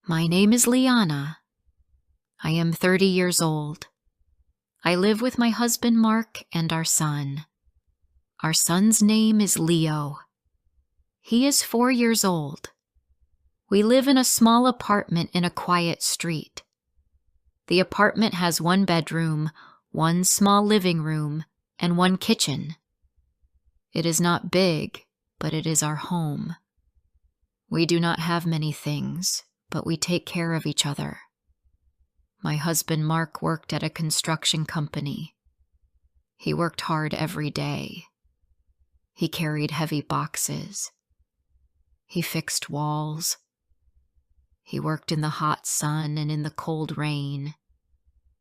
My name is Liana. I am 30 years old. I live with my husband Mark and our son. Our son's name is Leo. He is 4 years old. We live in a small apartment in a quiet street. The apartment has 1 bedroom, 1 small living room, and 1 kitchen. It is not big, but it is our home. We do not have many things, but we take care of each other. My husband Mark worked at a construction company. He worked hard every day. He carried heavy boxes. He fixed walls. He worked in the hot sun and in the cold rain.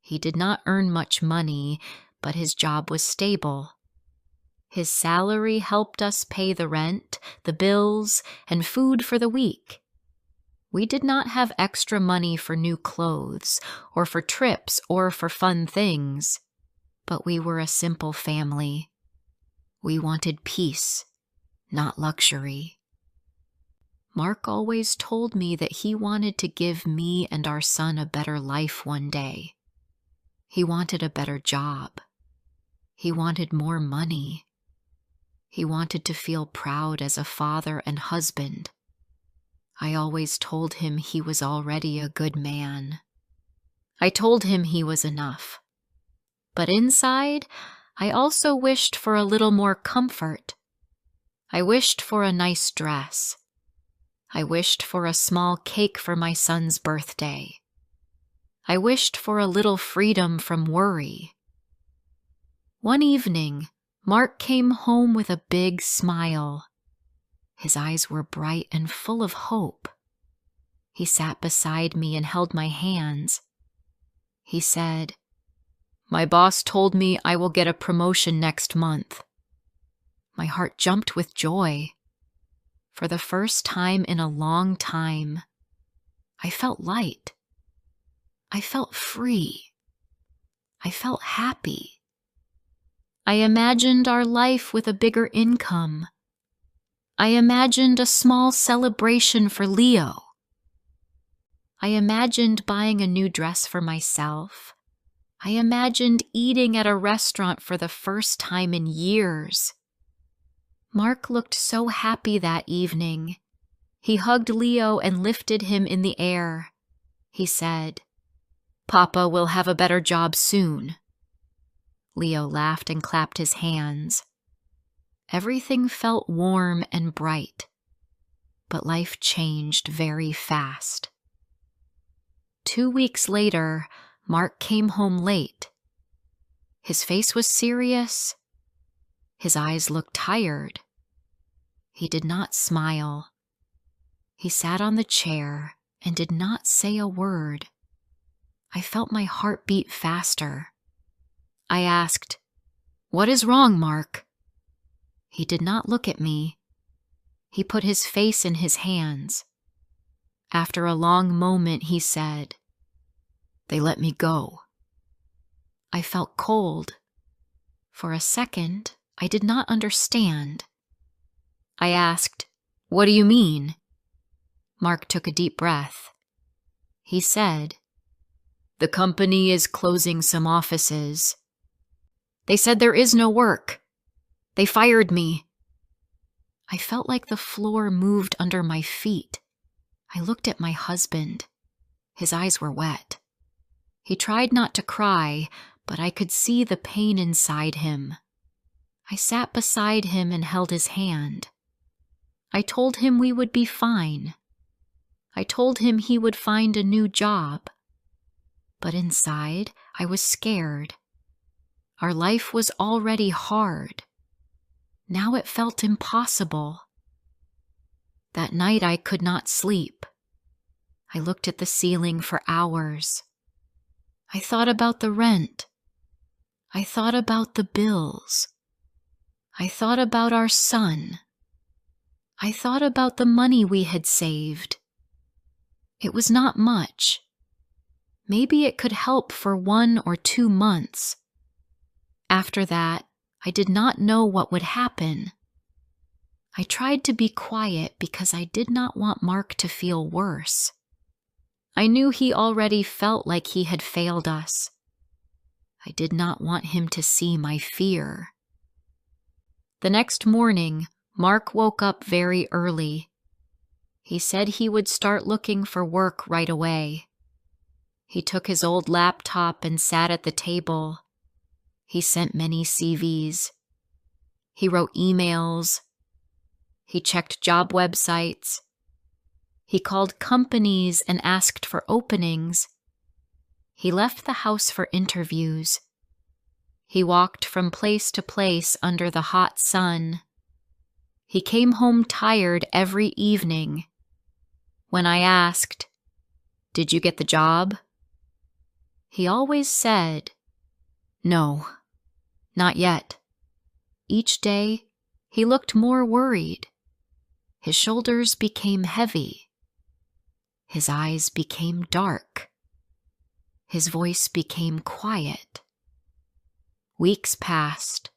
He did not earn much money, but his job was stable. His salary helped us pay the rent, the bills, and food for the week. We did not have extra money for new clothes, or for trips, or for fun things, but we were a simple family. We wanted peace, not luxury. Mark always told me that he wanted to give me and our son a better life one day. He wanted a better job. He wanted more money. He wanted to feel proud as a father and husband. I always told him he was already a good man. I told him he was enough. But inside, I also wished for a little more comfort. I wished for a nice dress. I wished for a small cake for my son's birthday. I wished for a little freedom from worry. One evening, Mark came home with a big smile. His eyes were bright and full of hope. He sat beside me and held my hands. He said, "My boss told me I will get a promotion next month." My heart jumped with joy. For the first time in a long time, I felt light. I felt free. I felt happy. I imagined our life with a bigger income. I imagined a small celebration for Leo. I imagined buying a new dress for myself. I imagined eating at a restaurant for the first time in years. Mark looked so happy that evening. He hugged Leo and lifted him in the air. He said, "Papa will have a better job soon." Leo laughed and clapped his hands. Everything felt warm and bright, but life changed very fast. 2 weeks later, Mark came home late. His face was serious. His eyes looked tired. He did not smile. He sat on the chair and did not say a word. I felt my heart beat faster. I asked, "What is wrong, Mark?" He did not look at me. He put his face in his hands. After a long moment, he said, "They let me go." I felt cold. For a second, I did not understand. I asked, "What do you mean?" Mark took a deep breath. He said, "The company is closing some offices. They said there is no work. They fired me." I felt like the floor moved under my feet. I looked at my husband. His eyes were wet. He tried not to cry, but I could see the pain inside him. I sat beside him and held his hand. I told him we would be fine. I told him he would find a new job. But inside, I was scared. Our life was already hard. Now it felt impossible. That night I could not sleep. I looked at the ceiling for hours. I thought about the rent. I thought about the bills. I thought about our son. I thought about the money we had saved. It was not much. Maybe it could help for 1 or 2 months. After that, I did not know what would happen. I tried to be quiet because I did not want Mark to feel worse. I knew he already felt like he had failed us. I did not want him to see my fear. The next morning, Mark woke up very early. He said he would start looking for work right away. He took his old laptop and sat at the table. He sent many CVs. He wrote emails. He checked job websites. He called companies and asked for openings. He left the house for interviews. He walked from place to place under the hot sun. He came home tired every evening. When I asked, "Did you get the job?" he always said, "No, not yet." Each day, he looked more worried. His shoulders became heavy. His eyes became dark. His voice became quiet. Weeks passed.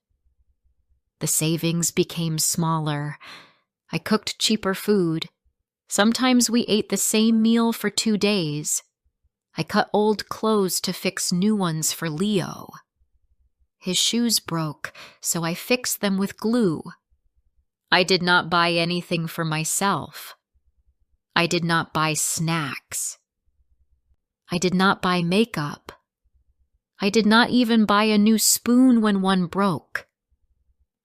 The savings became smaller. I cooked cheaper food. Sometimes we ate the same meal for 2 days. I cut old clothes to fix new ones for Leo. His shoes broke, so I fixed them with glue. I did not buy anything for myself. I did not buy snacks. I did not buy makeup. I did not even buy a new spoon when one broke.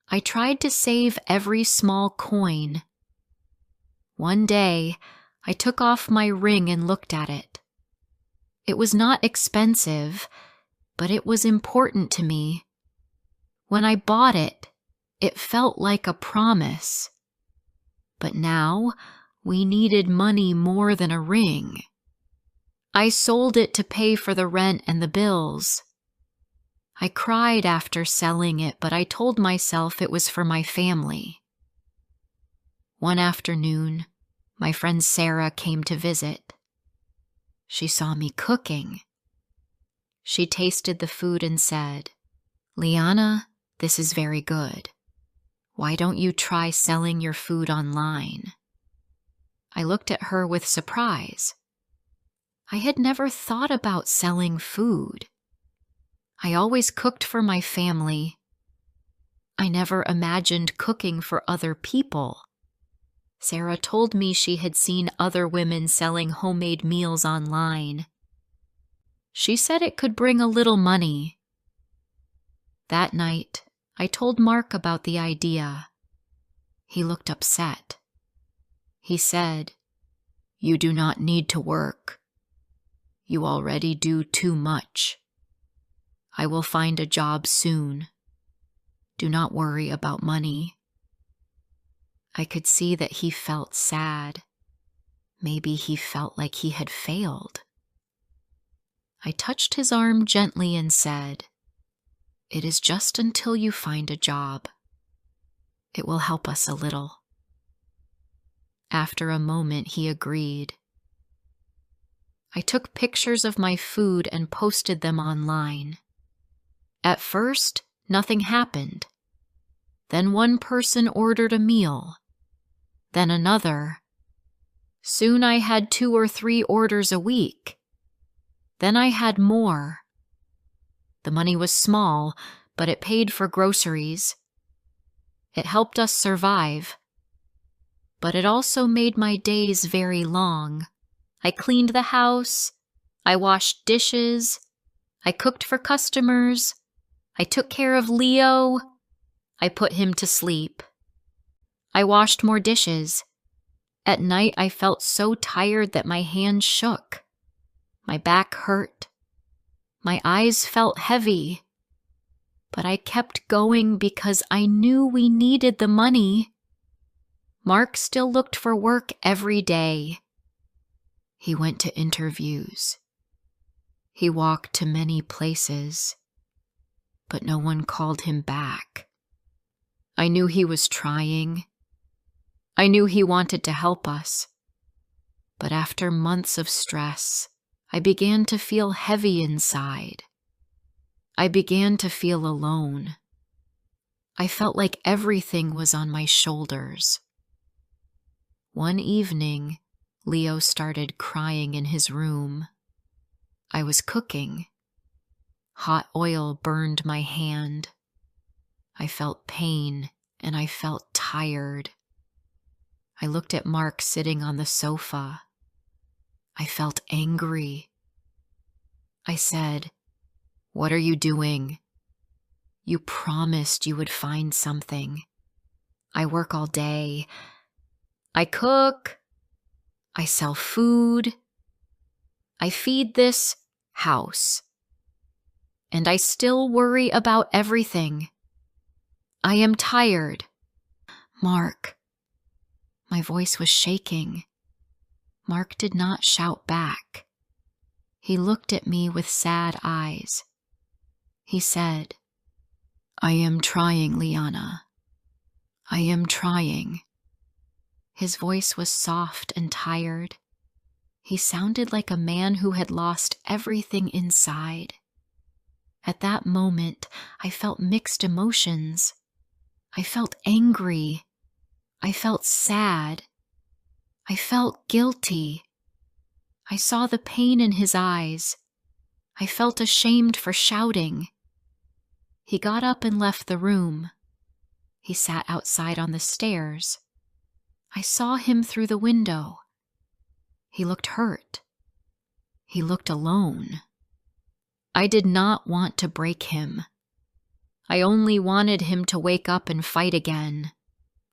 I tried to save every small coin. One day, I took off my ring and looked at it. It was not expensive, but it was important to me. When I bought it, it felt like a promise. But now, we needed money more than a ring. I sold it to pay for the rent and the bills. I cried after selling it, but I told myself it was for my family. One afternoon, my friend Sarah came to visit. She saw me cooking. She tasted the food and said, "Liana, this is very good. Why don't you try selling your food online?" I looked at her with surprise. I had never thought about selling food. I always cooked for my family. I never imagined cooking for other people. Sarah told me she had seen other women selling homemade meals online. She said it could bring a little money. That night, I told Mark about the idea. He looked upset. He said, "You do not need to work. You already do too much. I will find a job soon. Do not worry about money." I could see that he felt sad. Maybe he felt like he had failed. I touched his arm gently and said, "It is just until you find a job. It will help us a little." After a moment, he agreed. I took pictures of my food and posted them online. At first, nothing happened. Then one person ordered a meal. Then another. Soon I had 2 or 3 orders a week. Then I had more. The money was small, but it paid for groceries. It helped us survive. But it also made my days very long. I cleaned the house. I washed dishes. I cooked for customers. I took care of Leo. I put him to sleep. I washed more dishes. At night, I felt so tired that my hands shook. My back hurt. My eyes felt heavy. But I kept going because I knew we needed the money. Mark still looked for work every day. He went to interviews. He walked to many places, but no one called him back. I knew he was trying. I knew he wanted to help us. But after months of stress, I began to feel heavy inside. I began to feel alone. I felt like everything was on my shoulders. One evening, Leo started crying in his room. I was cooking. Hot oil burned my hand. I felt pain and I felt tired. I looked at Mark sitting on the sofa. I felt angry. I said, "What are you doing? You promised you would find something. I work all day. I cook. I sell food. I feed this house. And I still worry about everything. I am tired." "Mark." My voice was shaking. Mark did not shout back. He looked at me with sad eyes. He said, "I am trying, ELena. I am trying." His voice was soft and tired. He sounded like a man who had lost everything inside. At that moment, I felt mixed emotions. I felt angry. I felt sad. I felt guilty. I saw the pain in his eyes. I felt ashamed for shouting. He got up and left the room. He sat outside on the stairs. I saw him through the window. He looked hurt. He looked alone. I did not want to break him. I only wanted him to wake up and fight again.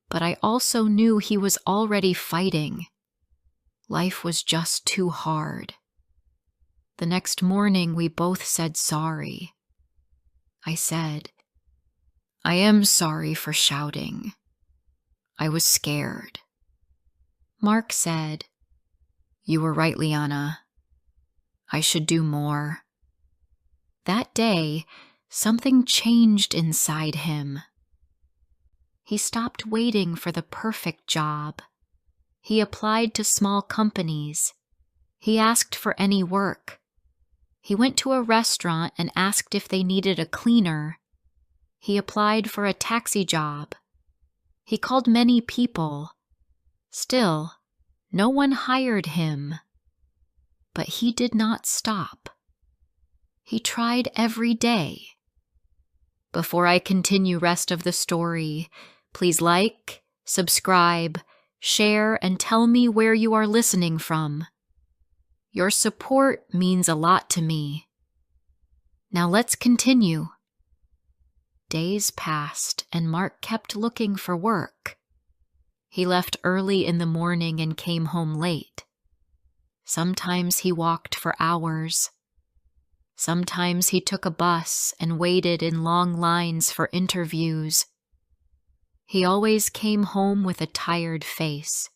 But I also knew he was already fighting. Life was just too hard. The next morning, we both said sorry. I said, "I am sorry for shouting. I was scared." Mark said, "You were right, ELena. I should do more." That day, something changed inside him. He stopped waiting for the perfect job. He applied to small companies. He asked for any work. He went to a restaurant and asked if they needed a cleaner. He applied for a taxi job. He called many people. Still, no one hired him. But he did not stop. He tried every day. Before I continue rest of the story, please like, subscribe, share, and tell me where you are listening from. Your support means a lot to me. Now let's continue. Days passed and Mark kept looking for work. He left early in the morning and came home late. Sometimes he walked for hours. Sometimes he took a bus and waited in long lines for interviews. He always came home with a tired face.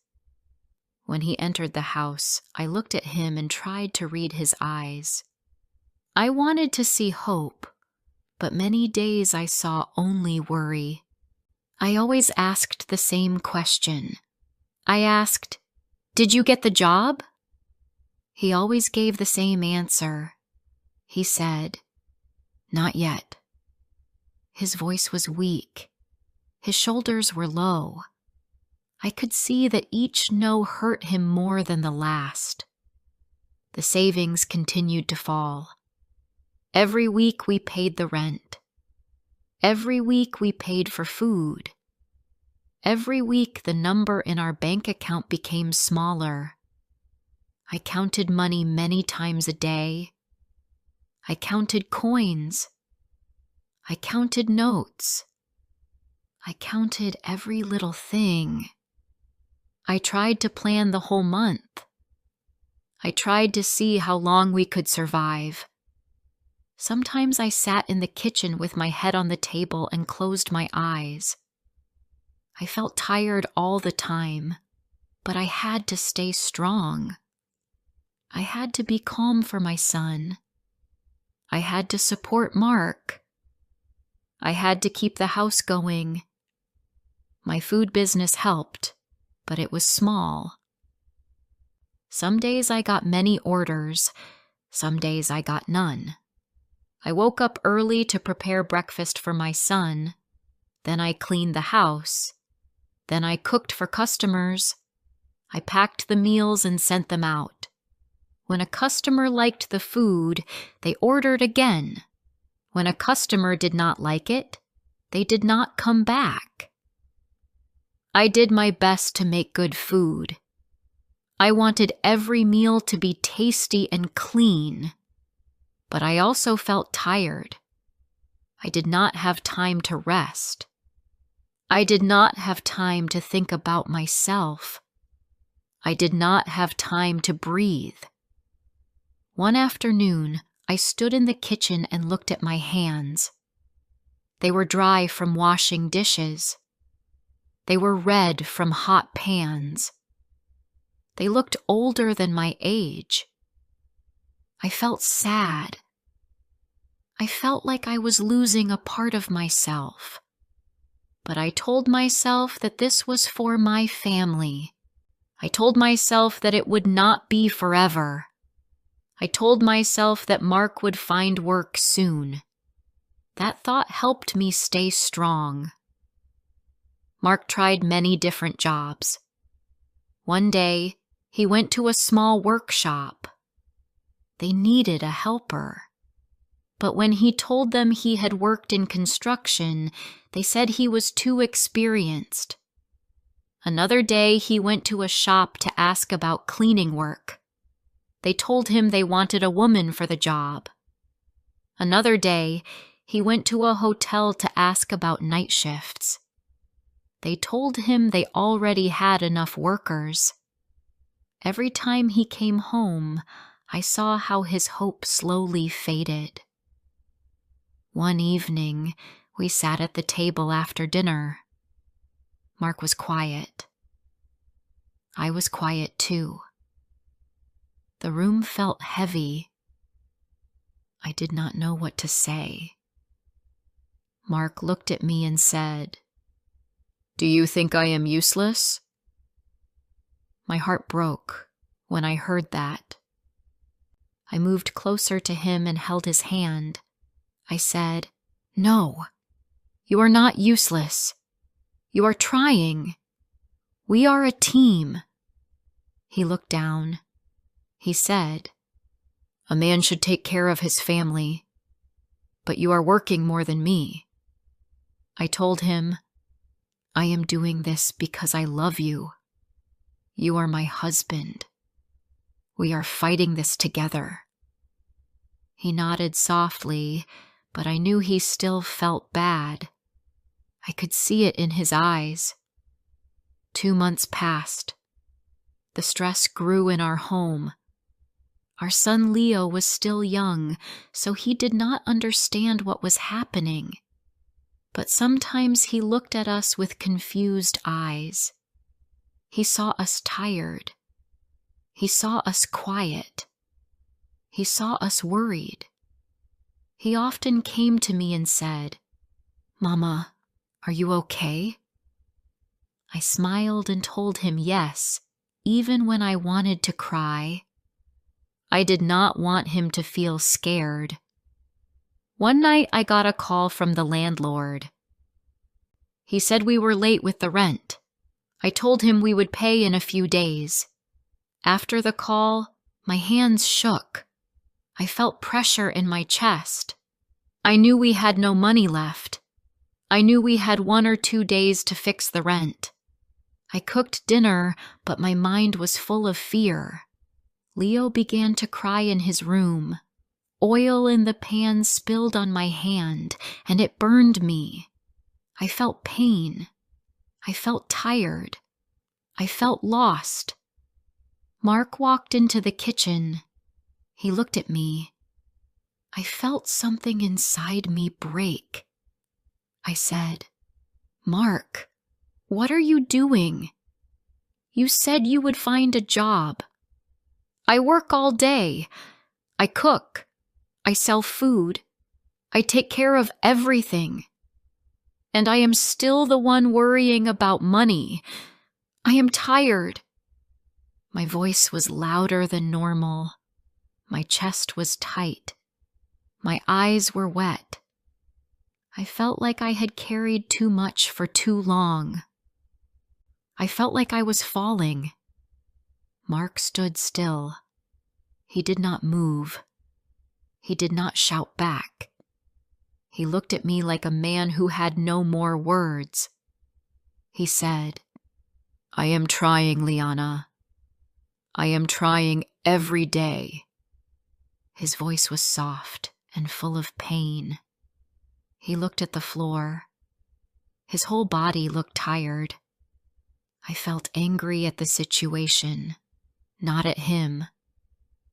When he entered the house, I looked at him and tried to read his eyes. I wanted to see hope, but many days I saw only worry. I always asked the same question. I asked, "Did you get the job?" He always gave the same answer. He said, "Not yet." His voice was weak. His shoulders were low. I could see that each no hurt him more than the last. The savings continued to fall. Every week we paid the rent. Every week we paid for food. Every week the number in our bank account became smaller. I counted money many times a day. I counted coins. I counted notes. I counted every little thing. I tried to plan the whole month. I tried to see how long we could survive. Sometimes I sat in the kitchen with my head on the table and closed my eyes. I felt tired all the time, but I had to stay strong. I had to be calm for my son. I had to support Mark. I had to keep the house going. My food business helped, but it was small. Some days I got many orders. Some days I got none. I woke up early to prepare breakfast for my son. Then I cleaned the house. Then I cooked for customers. I packed the meals and sent them out. When a customer liked the food, they ordered again. When a customer did not like it, they did not come back. I did my best to make good food. I wanted every meal to be tasty and clean, but I also felt tired. I did not have time to rest. I did not have time to think about myself. I did not have time to breathe. One afternoon, I stood in the kitchen and looked at my hands. They were dry from washing dishes. They were red from hot pans. They looked older than my age. I felt sad. I felt like I was losing a part of myself. But I told myself that this was for my family. I told myself that it would not be forever. I told myself that Mark would find work soon. That thought helped me stay strong. Mark tried many different jobs. One day, he went to a small workshop. They needed a helper. But when he told them he had worked in construction, they said he was too experienced. Another day, he went to a shop to ask about cleaning work. They told him they wanted a woman for the job. Another day, he went to a hotel to ask about night shifts. They told him they already had enough workers. Every time he came home, I saw how his hope slowly faded. One evening, we sat at the table after dinner. Mark was quiet. I was quiet too. The room felt heavy. I did not know what to say. Mark looked at me and said, "Do you think I am useless?" My heart broke when I heard that. I moved closer to him and held his hand. I said, "No, you are not useless. You are trying. We are a team." He looked down. He said, "A man should take care of his family, but you are working more than me." I told him, "I am doing this because I love you. You are my husband. We are fighting this together." He nodded softly, but I knew he still felt bad. I could see it in his eyes. 2 months passed. The stress grew in our home. Our son Leo was still young, so he did not understand what was happening. But sometimes he looked at us with confused eyes. He saw us tired. He saw us quiet. He saw us worried. He often came to me and said, "Mama, are you okay?" I smiled and told him yes, even when I wanted to cry. I did not want him to feel scared. One night I got a call from the landlord. He said we were late with the rent. I told him we would pay in a few days. After the call, my hands shook. I felt pressure in my chest. I knew we had no money left. I knew we had 1 or 2 days to fix the rent. I cooked dinner, but my mind was full of fear. Leo began to cry in his room. Oil in the pan spilled on my hand, and it burned me. I felt pain. I felt tired. I felt lost. Mark walked into the kitchen. He looked at me. I felt something inside me break. I said, "Mark, what are you doing? You said you would find a job. I work all day. I cook. I sell food. I take care of everything. And I am still the one worrying about money. I am tired." My voice was louder than normal. My chest was tight. My eyes were wet. I felt like I had carried too much for too long. I felt like I was falling. Mark stood still. He did not move. He did not shout back. He looked at me like a man who had no more words. He said, "I am trying, ELena. I am trying every day." His voice was soft and full of pain. He looked at the floor. His whole body looked tired. I felt angry at the situation, not at him,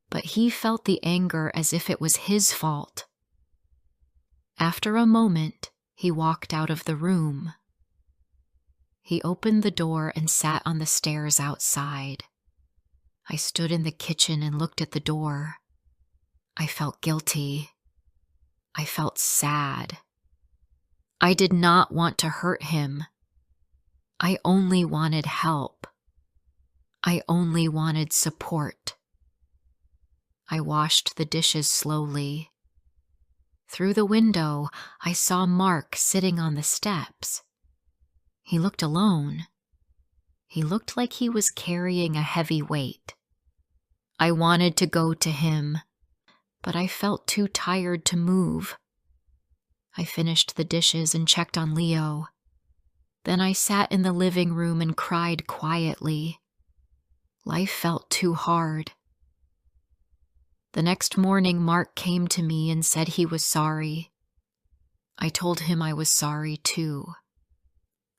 but he felt the anger as if it was his fault. After a moment, he walked out of the room. He opened the door and sat on the stairs outside. I stood in the kitchen and looked at the door. I felt guilty. I felt sad. I did not want to hurt him. I only wanted help. I only wanted support. I washed the dishes slowly. Through the window, I saw Mark sitting on the steps. He looked alone. He looked like he was carrying a heavy weight. I wanted to go to him, but I felt too tired to move. I finished the dishes and checked on Leo. Then I sat in the living room and cried quietly. Life felt too hard. The next morning, Mark came to me and said he was sorry. I told him I was sorry too.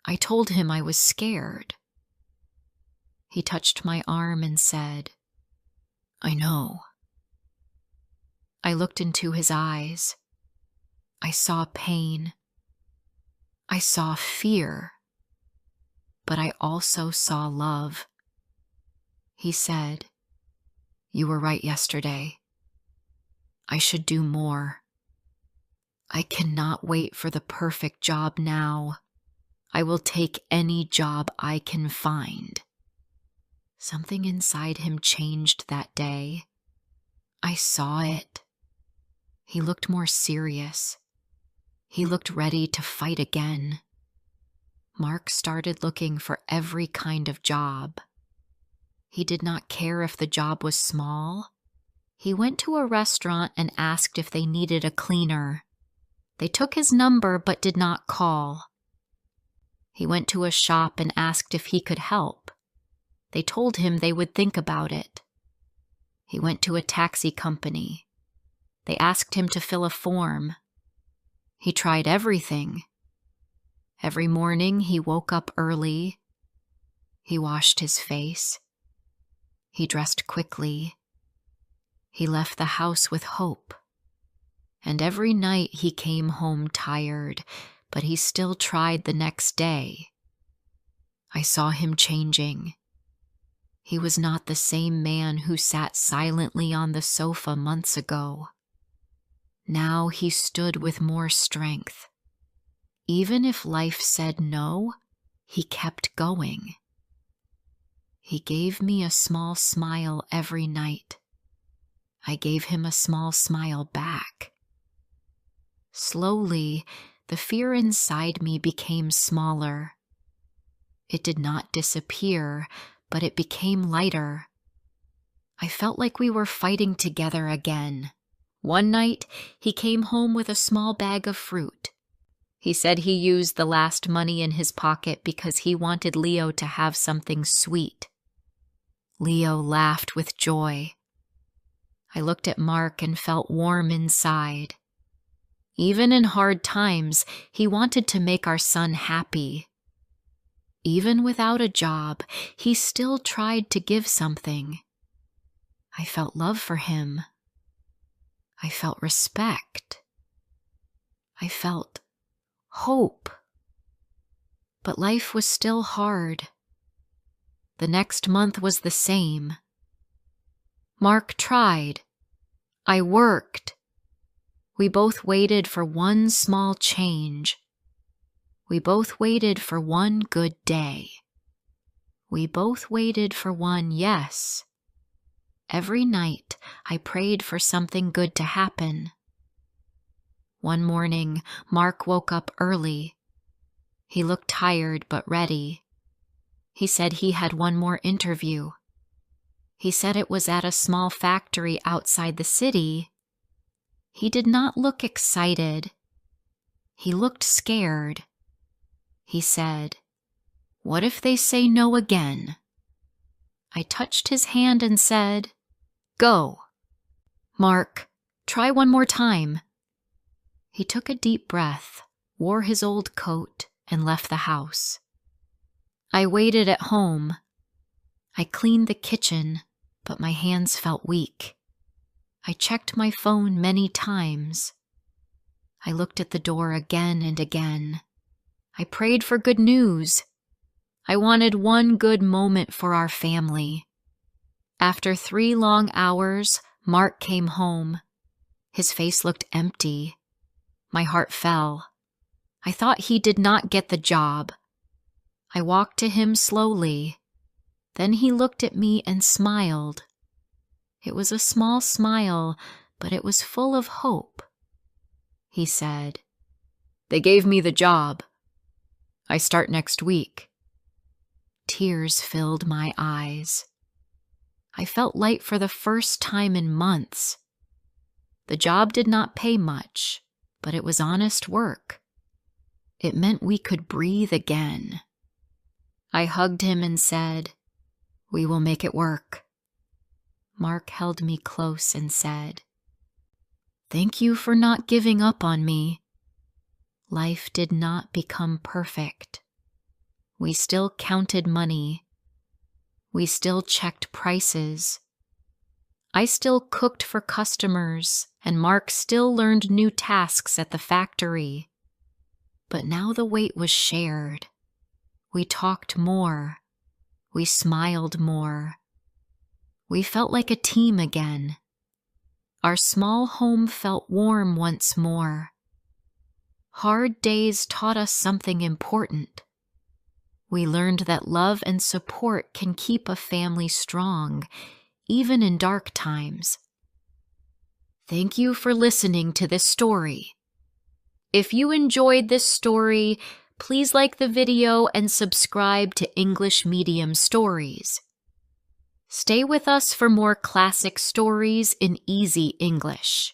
I told him I was scared. He touched my arm and said, "I know." I looked into his eyes. I saw pain. I saw fear. But I also saw love. He said, "You were right yesterday. I should do more. I cannot wait for the perfect job now. I will take any job I can find." Something inside him changed that day. I saw it. He looked more serious. He looked ready to fight again. Mark started looking for every kind of job. He did not care if the job was small. He went to a restaurant and asked if they needed a cleaner. They took his number but did not call. He went to a shop and asked if he could help. They told him they would think about it. He went to a taxi company. They asked him to fill a form. He tried everything. Every morning he woke up early. He washed his face. He dressed quickly. He left the house with hope. And every night he came home tired, but he still tried the next day. I saw him changing. He was not the same man who sat silently on the sofa months ago. Now he stood with more strength. Even if life said no, he kept going. He gave me a small smile every night. I gave him a small smile back. Slowly, the fear inside me became smaller. It did not disappear, but it became lighter. I felt like we were fighting together again. One night, he came home with a small bag of fruit. He said he used the last money in his pocket because he wanted Leo to have something sweet. Leo laughed with joy. I looked at Mark and felt warm inside. Even in hard times, he wanted to make our son happy. Even without a job, he still tried to give something. I felt love for him. I felt respect. I felt hope. But life was still hard. The next month was the same. Mark tried. I worked. We both waited for one small change. We both waited for one good day. We both waited for one yes. Every night I prayed for something good to happen. One morning, Mark woke up early. He looked tired but ready. He said he had one more interview. He said it was at a small factory outside the city. He did not look excited. He looked scared. He said, "What if they say no again?" I touched his hand and said, "Go. Mark, try one more time." He took a deep breath, wore his old coat, and left the house. I waited at home. I cleaned the kitchen, but my hands felt weak. I checked my phone many times. I looked at the door again and again. I prayed for good news. I wanted one good moment for our family. After 3 long hours, Mark came home. His face looked empty. My heart fell. I thought he did not get the job. I walked to him slowly. Then he looked at me and smiled. It was a small smile, but it was full of hope. He said, "They gave me the job. I start next week." Tears filled my eyes. I felt light for the first time in months. The job did not pay much, but it was honest work. It meant we could breathe again. I hugged him and said, "We will make it work." Mark held me close and said, "Thank you for not giving up on me." Life did not become perfect. We still counted money. We still checked prices. I still cooked for customers, and Mark still learned new tasks at the factory. But now the weight was shared. We talked more. We smiled more. We felt like a team again. Our small home felt warm once more. Hard days taught us something important. We learned that love and support can keep a family strong, even in dark times. Thank you for listening to this story. If you enjoyed this story, please like the video and subscribe to English Medium Stories. Stay with us for more classic stories in easy English.